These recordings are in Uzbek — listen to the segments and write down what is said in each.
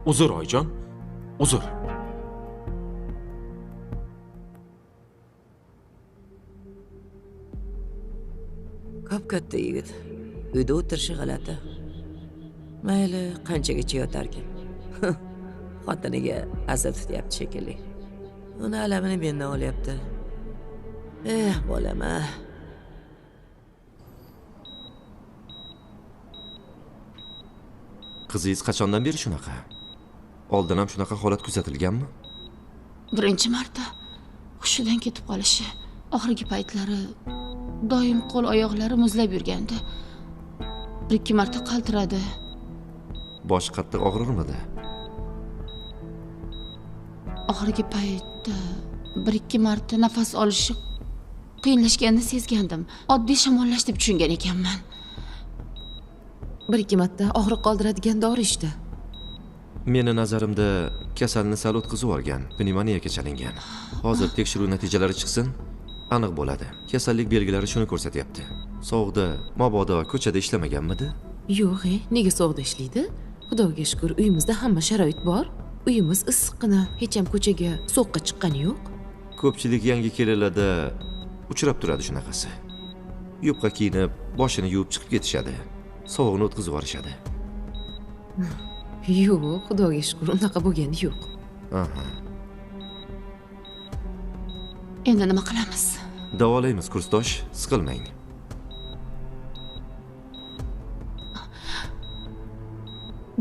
Uzr oyijon, uzr. Katta yigit. Uyda o'tirishi g'alati. Mayli, qanchagacha yotarkan. Xotiniga asab tutyapti shekilli. Uni alamini mendan olyapti. Bolam-a. Qizingiz qachondan beri shunaqa? Oldin ham shunaqa holat kuzatilganmi? Birinchi marta hushidan ketib qolishi. Oxirgi paytlari doim qo'l oyoqlari muzlab yurgandi. Bir-ikki marta qaltiradi. Bosh qattiq og'rirmidi? Oxirgi paytda bir-ikki marta nafas olishi qiyinlashganini sezgandim. Oddiy shamollash deb tushungan ekanman. Bir-ikki marta og'riq qoldiradigan dori ishda. Meni nazarimda kasalni sal o'tkazib olgan, pnevmoniyaga chalingan. Hozir tekshiruv natijalari chiqsin, aniq bo'ladi. Kasallik belgilari shuni ko'rsatyapti. Sovuqda, mabodo ko'chada ishlamaganmidi? Yo'q, nega sovuqda ishlaydi? Xudoga shukr, uyimizda hamma sharoit bor. Uyimiz issiqqina, hech ham ko'chaga sovuqqa chiqqani yo'q. Ko'pchilik yangi kelinlarda uchrab turadi shunaqasi. Yupqa kiyinib, boshini yuvib chiqib ketishadi. Sovuqni o'tkazib yuborishadi. Yo'q, xudoga shukr, unaqa bo'lgani yo'q. Aha. Endi nima qilamiz? Davolaymiz, kursdosh, siqilmang.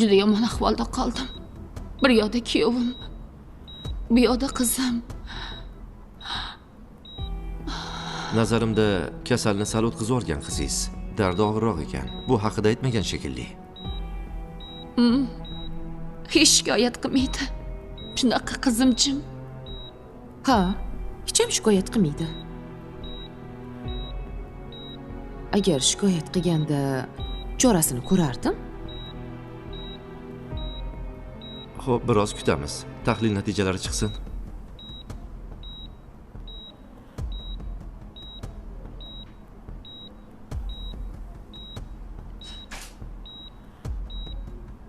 Juda yomon ahvolda qoldim. Bir yoqda kuyovim, bu yoqda qizim. Nazarimda kasalni sal o'tkazib olgan qizingiz. Dardi og'irroq ekan. Bu haqida aytmagan shekilli. Hech shikoyat qilmaydi. Shunaqa qizimchim. Ha, hech ham shikoyat qilmaydi. Agar shikoyat qilganda chorasini ko'rardim. Xo'p, biroz kutamiz. Tahlil natijalari chiqsin.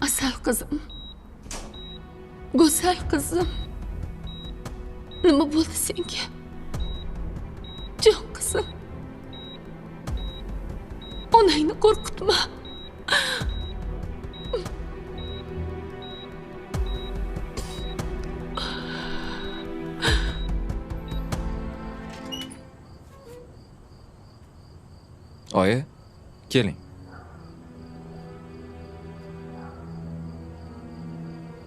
Asal qizim. Go'zal qizim. Nima bo'ldi senga? Jon qizim. Onangni qo'rqitma. Oyi, keling.